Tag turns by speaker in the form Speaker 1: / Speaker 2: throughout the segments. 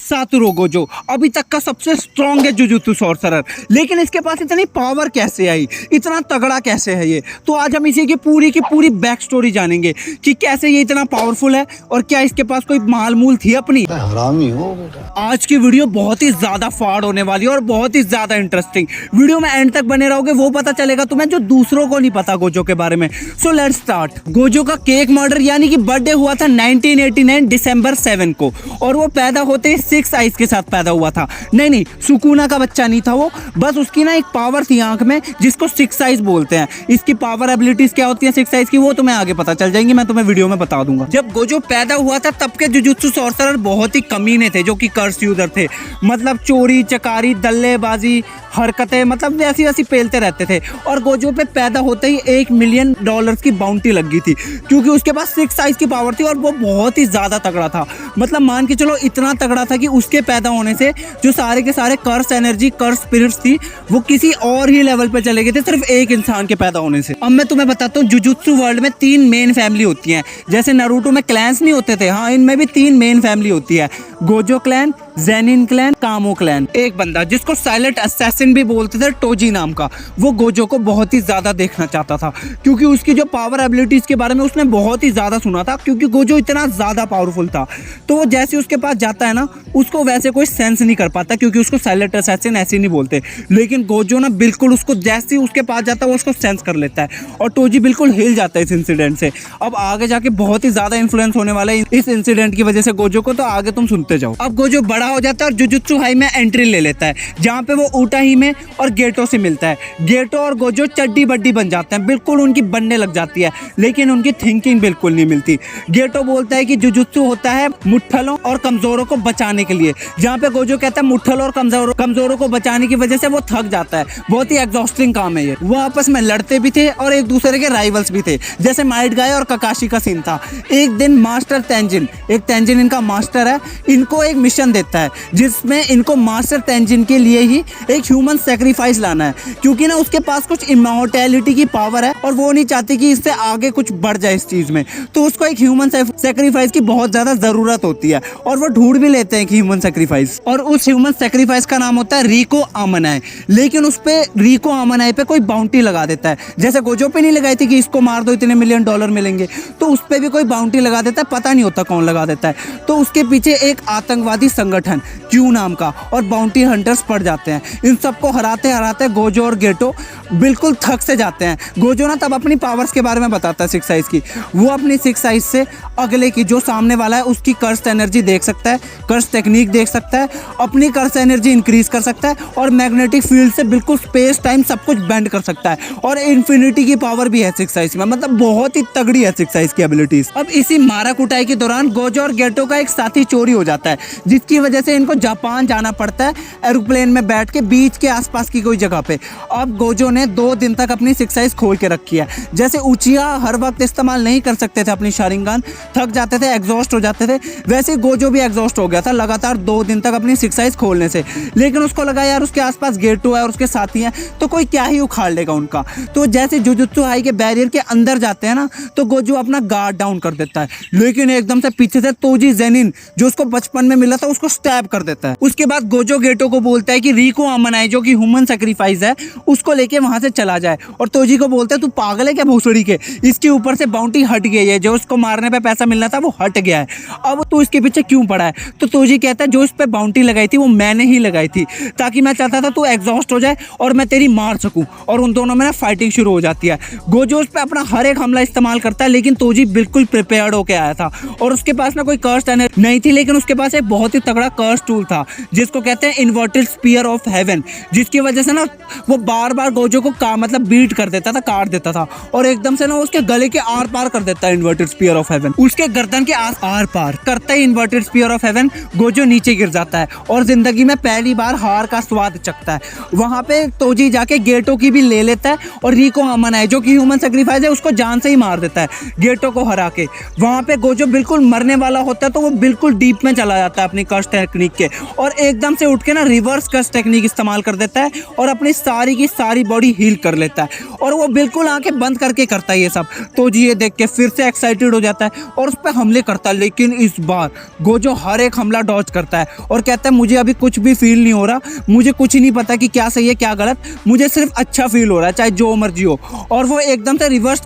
Speaker 1: Satoru Gojo अभी तक का सबसे स्ट्रॉन्गेस्ट जुजुत्सु सॉर्सरर। लेकिन इसके पास इतनी पावर कैसे आई, इतना तगड़ा कैसे है ये? तो आज हम इसी की पूरी बैक स्टोरी जानेंगे कि कैसे ये इतना पावरफुल है और क्या इसके पास कोई मालमूल थी अपनी।
Speaker 2: हरामी हो बेटा।
Speaker 1: आज की वीडियो बहुत ही ज्यादा फाड़ होने वाली है और बहुत ही ज्यादा इंटरेस्टिंग। वीडियो में एंड तक बने रहोगे, वो पता चलेगा तुम्हें जो दूसरों को नहीं पता गोजो के बारे में। So let's start. गोजो का केक मर्डर यानी कि बर्थडे हुआ था 1989 दिसंबर 7 को और वो पैदा होते ही 6 आइज के साथ पैदा हुआ था। नहीं, सुकूना का बच्चा नहीं था वो, बस उसकी ना एक पावर थी आंख में जिसको 6 आइज बोलते हैं। इसकी पावर एबिलिटीज क्या होती है 6 आइज की, वो तुम्हें आगे पता चल जाएंगी, मैं तुम्हें वीडियो में बता दूंगा। जब गोजो पैदा हुआ था तब के जुजुत्सु सॉर्सरर बहुत ही कमीने थे जो कि कर्स यूजर थे। मतलब चोरी चकारी दल्लेबाजी हरकतें मतलब वैसी पेलते रहते थे। और गोजो पे पैदा होते ही $1 मिलियन की बाउंटी लग गई थी क्योंकि उसके पास 6 साइज की पावर थी और वो बहुत ही ज्यादा तगड़ा था। मतलब मान के चलो इतना तगड़ा था कि उसके पैदा होने से जो सारे के सारे कर्स एनर्जी कर्स स्पिरिट्स थी वो किसी और ही लेवल पे चले गए थे सिर्फ एक इंसान के पैदा होने से। अब मैं तुम्हें बताता हूँ, जुजुत्सु वर्ल्ड में 3 मेन फैमिली होती हैं। जैसे नारुतो में क्लैंस नहीं होते थे, हाँ इनमें भी 3 मेन फैमिली होती है, गोजो क्लैन, जेनिन क्लैन, कामो क्लैन। एक बंदा जिसको साइलेंट असैसिन भी बोलते थे, टोजी नाम का, वो गोजो को बहुत ही ज्यादा देखना चाहता था क्योंकि उसकी जो पावर एबिलिटीज के बारे में उसने बहुत ही ज्यादा सुना था क्योंकि गोजो इतना ज्यादा पावरफुल था। तो वो जैसे उसके पास जाता है ना, उसको वैसे कोई सेंस नहीं कर पाता क्योंकि उसको साइलेंट असैसिन ऐसे नहीं बोलते। लेकिन गोजो ना बिल्कुल उसको जैसे ही उसके पास जाता है वो उसको सेंस कर लेता है और टोजी बिल्कुल हिल जाता है इस इंसिडेंट से। अब आगे जाके बहुत ही ज्यादा इन्फ्लुएंस होने वाला है इस इंसिडेंट की वजह से गोजो को, तो आगे तुम सुनते जाओ। अब गोजो बड़ा हो जाता है और जुजुत्सु हाई में एंट्री ले लेता है जहाँ पे वो उटाहिमे और गेटो से मिलता है। गेटो और गोजो चड्डी बड्डी बन जाते हैं, बिल्कुल उनकी बनने लग जाती है, लेकिन उनकी थिंकिंग बिल्कुल नहीं मिलती। गेटो बोलता है कि जुजुत्सु होता है मुट्ठलों और कमजोरों को बचाने के लिए, जहाँ पे गोजो कहता है मुट्ठलों और कमजोरों को बचाने की वजह से वो थक जाता है। बहुत ही एग्जॉस्टिंग काम है ये। वो आपस में लड़ते भी थे और एक दूसरे के राइवल्स भी थे, जैसे माइट गाय और ककाशी का सीन था। एक दिन मास्टर तेंजिन, एक तेंजिन इनका मास्टर है, इनको एक मिशन देता है जिसमें इनको मास्टर तेंजिन के लिए ही एक ह्यूमन सेक्रीफाइस लाना है क्योंकि ना उसके पास कुछ इमॉर्टैलिटी की पावर है और वो नहीं चाहती कि इससे आगे कुछ बढ़ जाए इस चीज में। तो उसको एक ह्यूमन सेक्रीफाइस की बहुत ज्यादा जरूरत होती है और वो ढूंढ भी लेते हैं कि ह्यूमन सेक्रीफाइस, और उस ह्यूमन सेक्रीफाइस का नाम होता है रिको आमनाई। लेकिन उस पे रिको आमनाई पे कोई बाउंटी लगा देता है, जैसे गोजो पे नहीं लगाई थी कि इसको मार दो इतने $1 मिलियन मिलेंगे, तो उस पे भी कोई बाउंटी लगा देता है, पता नहीं होता कौन लगा देता है। तो उसके पीछे एक आतंकवादी संगठन क्यू नाम का और बाउंटी हंटर्स पड़ जाते हैं। इन सबको हराते हराते गोजो और गेटो बिल्कुल थक से जाते हैं। गोजो ना तब अपनी पावर्स के बारे में बताता है 6 साइज की। वो अपनी 6 साइज से अगले की जो सामने वाला है उसकी कर्स एनर्जी देख सकता है, कर्स टेक्निक देख सकता है, अपनी कर्स एनर्जी इंक्रीज कर सकता है और मैग्नेटिक फील्ड से बिल्कुल स्पेस टाइम सब कुछ बेंड कर सकता है और इन्फिनिटी की पावर भी है 6 साइज में। मतलब बहुत ही तगड़ी है 6 साइज की एबिलिटीज। अब इसी मारा कुटाई के दौरान गोजो और गेटो का एक साथी चोरी हो जाता है जिसकी वजह से इनको जापान जाना पड़ता है एरोप्लेन में बैठ के बीच के आसपास की कोई जगह पे। अब गोजो ने 2 दिन तक अपनी 6 साइज खोल के रखी है। जैसे उचिया हर वक्त इस्तेमाल नहीं कर सकते थे अपनी शारिंगान, थक जाते थे, एग्जॉस्ट हो जाते थे, वैसे गोजो भी एग्जॉस्ट हो गया था लगातार 2 दिन तक अपनी 6 साइज खोलने से। लेकिन उसको लगा यार उसके आसपास गेटो है और उसके साथी हैं तो कोई क्या ही उखाड़ लेगा उनका। तो जैसे जुजुत्सु हाई के बैरियर के अंदर जाते हैं ना तो गोजो अपना गार्ड डाउन कर देता है, लेकिन एकदम से पीछे से तोजी जेनिन जो उसको बचपन में मिला था उसको स्टैब कर देता है। उसके बाद गोजो गेटो को बोलता है कि रिको आमनाई जो कि ह्यूमन सेक्रीफाइस है उसको लेके वहां से चला जाए, और तोजी को बोलता है तू पागल है क्या भोसड़ी के, इसके ऊपर से बाउंटी हट गई है, जो उसको मारने पे पैसा मिलना था वो हट गया है, अब तू इसके पीछे क्यों पड़ा है? तो तोजी कहता है जो इस पे बाउंटी लगाई थी वो मैंने ही लगाई थी ताकि मैं चाहता था तू एग्जॉस्ट हो जाए और मैं तेरी मार सकूं, और उन दोनों में ना फाइटिंग शुरू हो जाती है। गोजो उस पे अपना हर एक हमला इस्तेमाल करता है लेकिन तोजी बिल्कुल प्रिपेयर्ड होके आया था और उसके पास ना कोई कर्स एनर्जी नहीं थी, लेकिन उसके पास एक बहुत ही तगड़ा कर्स टूल था जिसको कहते हैं इन्वर्टेड स्पीयर ऑफ हेवन, जिसकी वजह से ना वो बार बार गोजो को मतलब बीट कर देता था, काट देता था और एकदम से ना उसके गले के आर पार कर देता है इन्वर्टेड स्पीयर ऑफ हेवन। उसके गर्दन के आर पार करता ही inverted spear of heaven Gojo नीचे गिर जाता है और जिंदगी में पहली बार हार का स्वाद चखता है। वहां पे तोजी जाके गेटो की भी ले लेता है और रिको आमनाई जो कि ह्यूमन सेक्रीफाइस है उसको जान से ही मार देता है गेटो को हरा के। वहां पे गोजो बिल्कुल मरने वाला होता है तो वो बिल्कुल डीप में चला जाता है अपनी कर्स्ट टेक्निक के, और एकदम से उठ के ना रिवर्स कर्स टेक्निक इस्तेमाल कर देता है और अपनी सारी की सारी बॉडी हील कर लेता है। और वो बिल्कुल आंखें बंद करके करता है ये सब। तोजी ये देख के फिर से एक्साइटेड हो जाता है और उस पर हमले करता है, लेकिन इस बार गोजो हर एक हमला डॉज करता है और कहता है मुझे अभी कुछ भी फील नहीं हो रहा, मुझे कुछ नहीं पता कि क्या सही है क्या गलत, मुझे सिर्फ अच्छा फील हो रहा है चाहे जो मर्जी हो। और वो एकदम से रिवर्स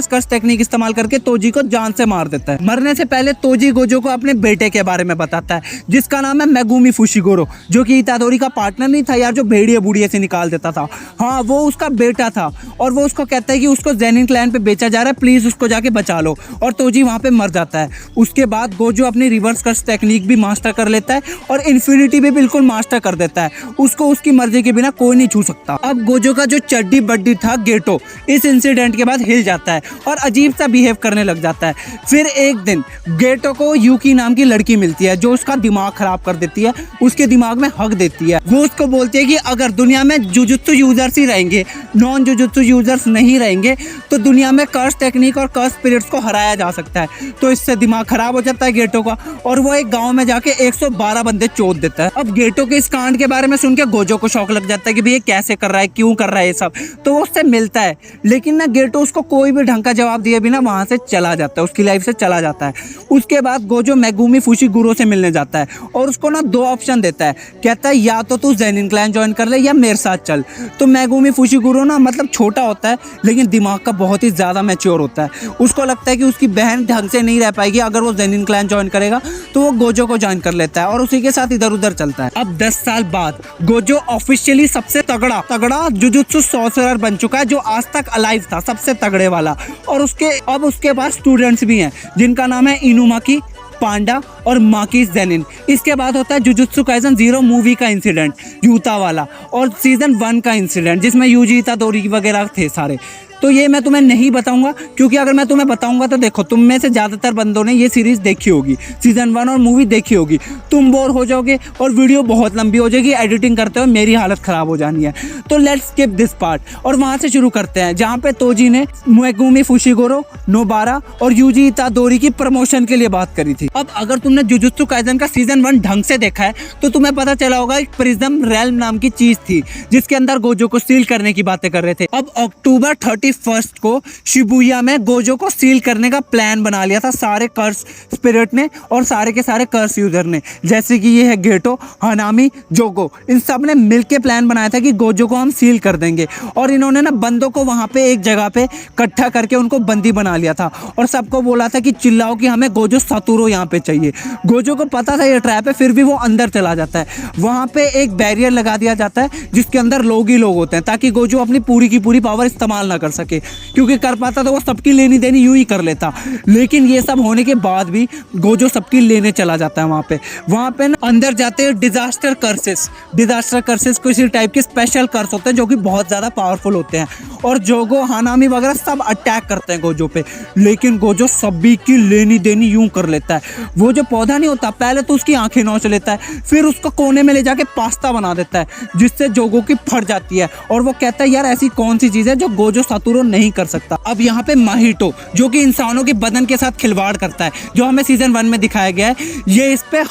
Speaker 1: कट टेक्निक इस्तेमाल करके तोजी को जान से मार देता है। मरने से पहले तोजी गोजो को अपने बेटे के बारे में बताता है जिसका नाम है मेगुमी फुशिगोरो, जो कि इतादोरी का पार्टनर नहीं था यार, जो भेड़िए बुढ़िए से निकाल देता था। हाँ, वो उसका बेटा था और वो उसको कहता है कि उसको जेनिन क्लैन पे बेचा जा रहा है, प्लीज उसको जाके बचा लो। और तोजी वहां पे मर जाता है। उसके बाद गोजो अपनी रिवर्स कट टेक्निक भी मास्टर कर लेता है और इन्फिनिटी भी बिल्कुल मास्टर कर देता है। उसको उसकी मर्जी के बिना कोई नहीं छू सकता। अब गोजो का जो चड्डी बड्डी था गेटो इस इंसिडेंट के बाद हिल जाता है और अजीब सा बिहेव करने लग जाता है। फिर एक दिन गेटो को यूकी नाम की लड़की मिलती है जो उसका दिमाग खराब कर देती है, उसके दिमाग में हक देती है। वो उसको बोलती है कि अगर दुनिया में जुजुत्सु यूजर्स ही रहेंगे, नॉन जुजुत्सु यूजर्स नहीं रहेंगे, तो दुनिया में कर्स टेक्निक और कर्स स्पिरिट्स को हराया जा सकता है। तो इससे दिमाग खराब हो जाता है गेटो का और वो एक गांव में जाके 112 बंदे चोद देता है। अब गेटो के इस कांड के बारे में सुन के गोजो को शौक लग जाता है कि भाई ये कैसे कर रहा है, क्यों कर रहा है ये सब। तो वो उससे मिलता है, लेकिन ना गेटो उसको कोई भी ढंग का जवाब दिए बिना वहां से चला जाता है, उसकी लाइफ से चला जाता है। उसके बाद गोजो मेगुमी फुशिगोरो से मिलने जाता है और उसको ना दो ऑप्शन देता है। कहता है या तो तू जेनिन क्लैन ज्वाइन कर ले या मेरे साथ चल। तो मेगुमी फुशिगोरो ना मतलब छोटा होता है लेकिन दिमाग का बहुत ही ज़्यादा मैच्योर होता है। उसको लगता है कि उसकी बहन ढंग से नहीं रह पाएगी अगर वो जेनिन क्लैन ज्वाइन करेगा, तो वो गोजो को ज्वाइन कर लेता है और उसी के साथ इधर उधर चलता है। अब 10 साल बाद गोजो ऑफिशियली सबसे तगड़ा जुजुत्सु सॉर्सरर बन चुका है, जो आज तक अलाइव था, सबसे तगड़े वाला। और उसके पास स्टूडेंट्स भी हैं जिनका नाम है इनुमाकी, पांडा और माकी जेनिन। इसके बाद होता है जुजुत्सु काइसन 0 मूवी का इंसिडेंट, यूता वाला, और सीजन 1 का इंसिडेंट जिसमें यूजी इतादोरी वगैरह थे सारे। तो ये मैं तुम्हें नहीं बताऊंगा क्योंकि अगर मैं तुम्हें बताऊंगा तो देखो तुम में से ज़्यादातर बंदों ने ये सीरीज़ देखी होगी, सीजन 1 और मूवी देखी होगी, तुम बोर हो जाओगे और वीडियो बहुत लंबी हो जाएगी, एडिटिंग करते हुए मेरी हालत ख़राब हो जानी है। तो लेट्स स्किप दिस पार्ट और वहाँ से शुरू करते हैं जहाँ पे तोजी ने मेगुमी फुशिगोरो, नोबारा और यूजी इतादोरी की प्रमोशन के लिए बात करी थी। अब अगर तुमने जुजुत्सु काइसन का सीजन 1 ढंग से देखा है तो तुम्हें पता चला होगा एक प्रिज्म रेल्म नाम की चीज़ थी जिसके अंदर गोजो को सील करने की बातें कर रहे थे। अब अक्टूबर 31 को शिबुया में गोजो को सील करने का प्लान बना लिया था सारे कर्स स्पिरिट ने और सारे के सारे कर्स यूजर ने, जैसे कि ये है गेटो, हनामी, जोगो, इन सब ने मिलके प्लान बनाया था कि गोजो को हम सील कर देंगे। और इन्होंने ना बंदों को वहां पे एक जगह पे इकट्ठा करके उनको बंदी बना लिया था और सबको बोला था कि चिल्लाओ कि हमें गोजो सातुरो यहाँ पे चाहिए। गोजो को पता था ये ट्रैप है, फिर भी वो अंदर चला जाता है। वहां पे एक बैरियर लगा दिया जाता है जिसके अंदर लोग ही लोग होते हैं ताकि गोजो अपनी पूरी की पूरी पावर इस्तेमाल ना कर सके, क्योंकि कर पाता तो वो सबकी लेनी देनी यूं ही कर लेता। लेकिन ये सब होने के बाद भी गोजो सबकी लेने चला जाता है। वहाँ पे ना अंदर जाते हैं डिजास्टर कर्सेस किसी टाइप के स्पेशल कर्स होते हैं जो कि बहुत ज़्यादा पावरफुल होते हैं और जोगो, हानामी वगैरह सब अटैक करते हैं गोजो पे, लेकिन गोजो सभी की लेनी देनी यूं कर लेता है। वो जो पौधा नहीं होता पहले तो उसकी आंखें नोच लेता है, फिर उसको कोने में ले जाके पास्ता बना देता है जिससे जोगो की फट जाती है और वो कहता है यार ऐसी कौन सी चीज़ है जो गोजो सातुरो नहीं कर सकता। अब यहाँ पे माहिटो जो कि इंसानों के बदन के साथ खिलवाड़ करता है, जो हमें सीजन 1 में दिखाया गया है, ये इस पे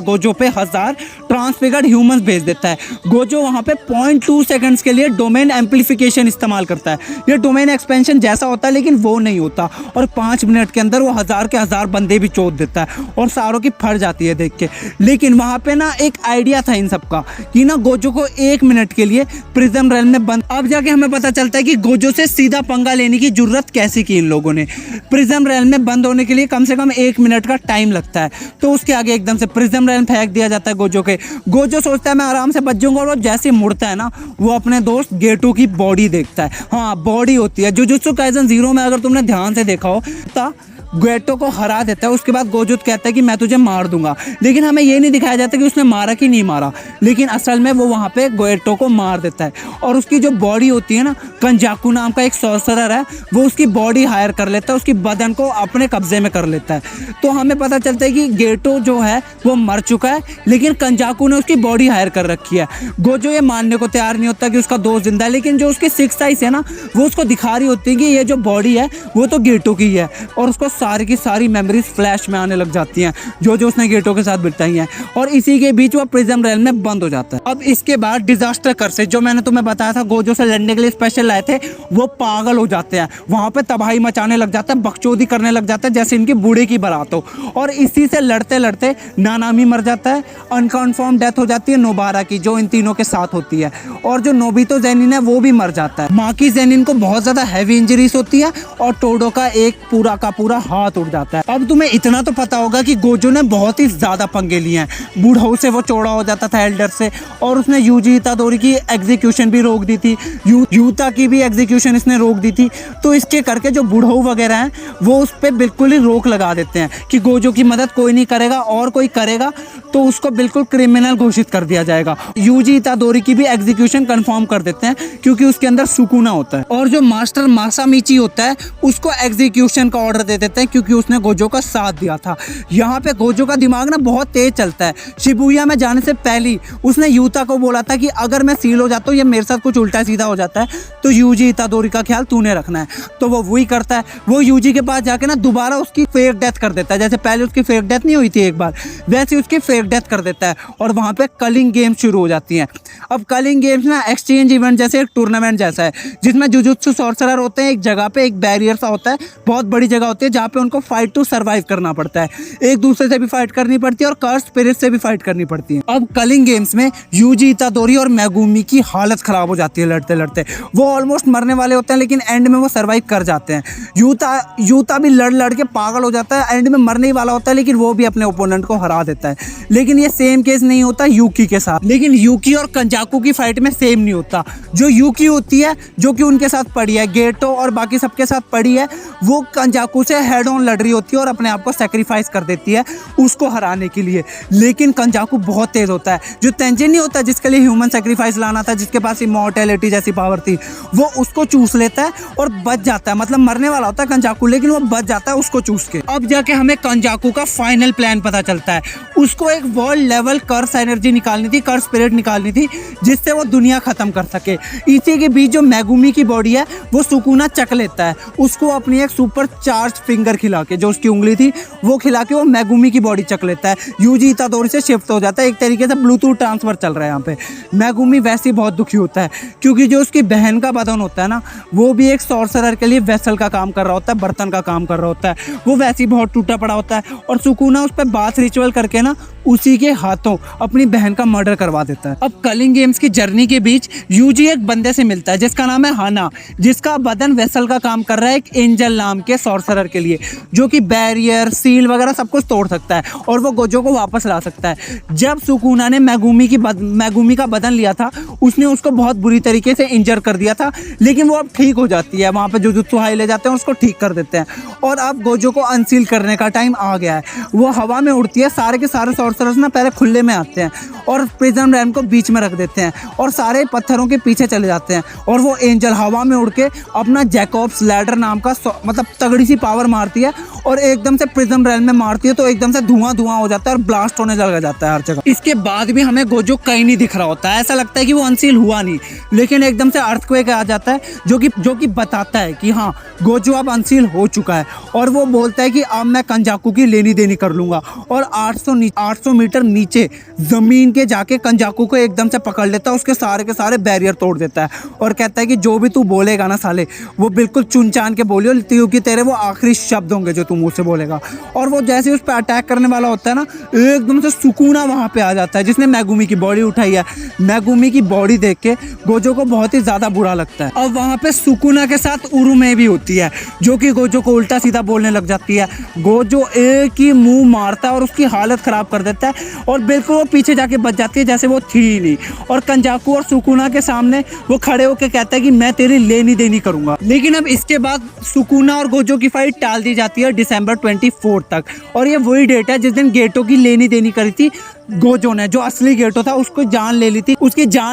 Speaker 1: गोजो पे 1000 ट्रांसफिगर्ड ह्यूमंस भेज देता है। गोजो वहाँ पे 0.2 सेकंड्स के लिए डोमेन एम्पलीफिकेशन इस्तेमाल करता है। ये डोमेन एक्सपेंशन जैसा होता है लेकिन वो नहीं होता और 5 मिनट के अंदर वो 1000 के 1000 बंदे भी चोद देता है और सारों की फट जाती है देख के। लेकिन वहाँ पे ना एक आइडिया था इन सबका कि ना गोजो को 1 मिनट के लिए प्रिज्म रेल्म में बंद। अब जाके हमें पता चलता है कि गोजो से सीधा पंगा लेने की जरूरत कैसी की इन लोगों ने। प्रिज्म रेल्म में बंद होने के लिए कम से कम 1 मिनट का टाइम लगता है, तो उसके आगे एकदम से प्रिज्म रेल्म फेंक दिया जाता है गोजो के। गोजो सोचता है मैं आराम से बच जाऊंगा और वो जैसे मुड़ता है ना वो अपने दोस्त गेटो की बॉडी देखता है। हाँ, बॉडी होती है। जुजुत्सु काइसन 0 में अगर तुमने ध्यान से देखा हो तो गेटो को हरा देता है। उसके बाद गोजो कहता है कि मैं तुझे मार दूंगा, लेकिन हमें ये नहीं दिखाया जाता कि उसने मारा कि नहीं मारा, लेकिन असल में वो वहाँ पे गेटो को मार देता है और उसकी जो बॉडी होती है ना, कंजाकू नाम का एक सॉर्सरर है, वो उसकी बॉडी हायर कर लेता है, उसकी बदन को अपने कब्जे में कर लेता है। तो हमें पता चलता है कि गेटो जो है वो मर चुका है, लेकिन कंजाकू ने उसकी बॉडी हायर कर रखी है। गोजो ये मानने को तैयार नहीं होता कि उसका दोस्त जिंदा है, लेकिन जो उसकी 6th आइज है ना, वो उसको दिखा रही होती है कि ये जो बॉडी है वो तो गेटो की है और उसको सारी की सारी मेमोरीज फ्लैश में आने लग जाती हैं जो जो उसने गेटो के साथ बिताई हैं, और इसी के बीच वो प्रिज्म रेल में बंद हो जाता है। अब इसके बाद डिजास्टर कर्सेस जो मैंने तुम्हें बताया था गोजो से लड़ने के लिए स्पेशल लाए थे, वो पागल हो जाते हैं, वहां पे तबाही मचाने लग जाता है, बकचोदी करने लग जाता है जैसे इनकी बूढ़े की बारात हो, और इसी से लड़ते लड़ते नानामी मर जाता है, अनकन्फर्म डेथ हो जाती है नोबारा की जो इन तीनों के साथ होती है, और जो नोबितो जेनिन है वो भी मर जाता है। माकी जेनिन को बहुत ज्यादा हैवी इंजरीज होती है और टोडो का एक पूरा का पूरा हाथ उड़ जाता है। अब तुम्हें इतना तो पता होगा कि गोजो ने बहुत ही ज्यादा पंगे लिए हैं, बूढ़ों से वो चौड़ा हो जाता था एल्डर से, और उसने यूजी इतादोरी की एग्जीक्यूशन भी रोक दी थी, यूता की भी एग्जीक्यूशन इसने रोक दी थी। तो इसके करके जो बूढ़ों वगैरह हैं वो उस पर बिल्कुल ही रोक लगा देते हैं कि गोजो की मदद कोई नहीं करेगा, और कोई करेगा तो उसको बिल्कुल क्रिमिनल घोषित कर दिया जाएगा। यूजी इतादोरी की भी एग्जीक्यूशन कंफर्म कर देते हैं क्योंकि उसके अंदर सुकुना होता है, और जो मास्टर मासामिची होता है उसको एग्जीक्यूशन का ऑर्डर दे देते हैं क्योंकि उसने गोजो का साथ दिया था। यहाँ पे गोजो का दिमाग ना बहुत तेज चलता है। शिबुया में जाने से पहले उसने यूता को बोला था कि अगर मैं सील हो जाता हूँ या मेरे साथ कुछ उल्टा सीधा हो जाता है तो यूजी इतादोरी का ख्याल तूने रखना है, तो वो वही करता है। वो यूजी के पास जाके ना दोबारा उसकी फेक डेथ कर देता है, जैसे पहले उसकी फेक डेथ नहीं हुई थी एक बार, वैसे उसकी फेक डेथ कर देता है, और वहाँ पे कलिंग गेम्स शुरू हो जाती हैं। अब कलिंग गेम्स ना एक्सचेंज इवेंट जैसे एक टूर्नामेंट जैसा है जिसमें जुजुत्सु सॉर्सरर होते हैं, एक जगह पे एक बैरियर सा होता है, बहुत बड़ी जगह होती है जहाँ पे उनको फाइट टू सर्वाइव करना पड़ता है, एक दूसरे से भी फाइट करनी पड़ती है और कर्स स्पिरिट से भी फाइट करनी पड़ती है। अब कलिंग गेम्स में यूजी इतादोरी और मेगुमी की हालत खराब हो जाती है लड़ते लड़ते, वो ऑलमोस्ट मरने वाले होते हैं लेकिन एंड में वो सर्वाइव कर जाते हैं। यूता भी लड़ लड़ के पागल हो जाता है, एंड में मरने ही वाला होता है लेकिन वो भी अपने ओपोनेंट को हरा देता है। लेकिन ये सेम केस नहीं होता यूकी के साथ, लेकिन यूकी और कंजाकू की फाइट में सेम नहीं होता। जो यूकी होती है जो कि उनके साथ पड़ी है, गेटो और बाकी सबके साथ पड़ी है, वो कंजाकू से हेड ऑन लड़ रही होती है और अपने आप को सेक्रीफाइस कर देती है उसको हराने के लिए। लेकिन कंजाकू बहुत तेज होता है, जो तेंजिन नहीं होता जिसके लिए ह्यूमन सेक्रीफाइस लाना था, जिसके पास इमॉर्टैलिटी जैसी पावर थी, वो उसको चूस लेता है और बच जाता है। मतलब मरने वाला होता है कंजाकू लेकिन वो बच जाता है उसको चूस के। अब जाके हमें कंजाकू का फाइनल प्लान पता चलता है, उसको एक वर्ल्ड लेवल कर्स एनर्जी निकालनी थी, कर्स स्पिरिट निकालनी थी जिससे वो दुनिया खत्म कर सके। इसी के बीच जो मेगुमी की बॉडी है वो सुकुना चक लेता है, उसको अपनी एक सुपर चार्ज फिंगर खिला के, जो उसकी उंगली थी वो खिला के वो मेगुमी की बॉडी चक लेता है, यूजी इतादोरी से शिफ्ट हो जाता है। एक तरीके से ब्लूटूथ ट्रांसफर चल रहा है यहाँ पे। मेगुमी वैसे ही बहुत दुखी होता है क्योंकि जो उसकी बहन का बदन होता है ना, वो भी एक सॉर्सरर के लिए वेसल का काम कर रहा होता है, बर्तन का काम कर रहा होता है, वो वैसे ही बहुत टूटा पड़ा होता है, और सुकुना उस पर बाथ रिचुअल करके ना उसी के हाथों अपनी बहन का मर्डर करवा देता है। अब कलिंग गेम्स की जर्नी के बीच यूजी एक बंदे से मिलता है जिसका नाम है हाना, जिसका बदन वेसल का काम कर रहा है एक एंजल नाम के सॉर्सरर के लिए, जो कि बैरियर सील वगैरह सब कुछ तोड़ सकता है और वो गोजो को वापस ला सकता है। जब सुकुना ने मेगुमी का बदन लिया था उसने उसको बहुत बुरी तरीके से इंजर कर दिया था, लेकिन वो अब ठीक हो जाती है, वहाँ पे जुजुत्सु हाई ले जाते हैं उसको ठीक कर देते हैं, और अब गोजो को अनसील करने का टाइम आ गया है। वो हवा में उड़ती है, सारे के सारे सॉर्सरर्स ना पहले खुले में आते हैं और प्रिज्म रैम को बीच में रख देते हैं और सारे पत्थरों के पीछे चले जाते हैं, और वो एंजल हवा में उड़ के अपना जैकॉब्स लैडर नाम का मतलब तगड़ी सी पावर मारती है और एकदम से प्रिज्म रैम में मारती है तो एकदम से धुआं धुआं हो जाता है और ब्लास्ट होने लग जाता है हर जगह। इसके बाद भी हमें गोजो कहीं नहीं दिख रहा होता है, ऐसा लगता है कि वो अनसील हुआ नहीं, लेकिन एकदम से अर्थक्वेक आ जाता है जो कि बताता है कि हाँ गोजो अब अनसील हो चुका है, और वो बोलता है कि अब मैं कंजाकू की लेनी देनी कर लूंगा, और 800 मीटर नीचे जमीन के जाके कंजाकू को एकदम से पकड़ लेता है, उसके सारे के सारे बैरियर तोड़ देता है और कहता है कि जो भी तू बोलेगा ना साले वो बिल्कुल चुन चान के बोलियो क्योंकि तेरे वो आखिरी शब्द होंगे जो तू मुंह से बोलेगा। और वो जैसे उस पर अटैक करने वाला होता है ना, एकदम से सुकुना वहां पे आ जाता है जिसने मेगुमी की बॉडी उठाई है। मेगुमी की बॉडी देख के गोजो को बहुत ही ज्यादा बुरा लगता है। अब वहां पे सुकुना के साथ उरुमे भी होती है जो कि गोजो को उल्टा सीधा बोलने लग जाती है। गोजो एक ही मुंह मारता है और उसकी हालत खराब कर देता है और बिल्कुल वो पीछे जाके बच जाती है जैसे वो थी ही नहीं, और कंजाकू और सुकुना के सामने वो खड़े होकर कहता है कि मैं तेरी लेनी देनी करूंगा। लेकिन अब इसके बाद सुकुना और गोजो की फाइट टाल दी जाती है दिसंबर 24 तक, और ये वही डेट है जिस दिन गेटो की लेनी देनी करी थी गोजो ने। जो असली गेटो था उसकी जान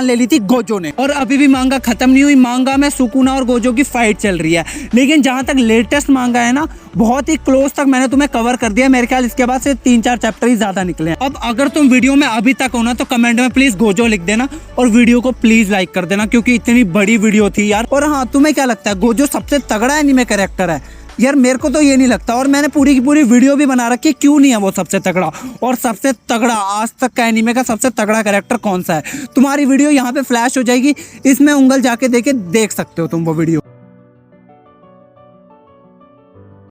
Speaker 1: ले ली थी गोजो ने। और अभी भी मांगा खत्म नहीं हुई, मांगा में सुकुना और गोजो की फाइट चल रही है, लेकिन जहां तक लेटेस्ट मांगा है ना बहुत ही क्लोज तक मैंने तुम्हें कवर कर दिया। मेरे ख्याल इसके बाद से 3-4 चैप्टर ही ज्यादा निकले हैं। अब अगर तुम वीडियो में अभी तक हो ना तो कमेंट में प्लीज गोजो लिख देना और वीडियो को प्लीज लाइक कर देना क्योंकि इतनी बड़ी वीडियो थी यार। और हाँ, तुम्हें क्या लगता है गोजो सबसे तगड़ा एनीमे कैरेक्टर है? यार मेरे को तो ये नहीं लगता, और मैंने पूरी की पूरी वीडियो भी बना रखी है क्यों नहीं है वो सबसे तगड़ा। और सबसे तगड़ा आज तक का एनीमे का सबसे तगड़ा कैरेक्टर कौन सा है, तुम्हारी वीडियो यहाँ पे फ्लैश हो जाएगी, इसमें उंगल जाके देख सकते हो तुम वो वीडियो।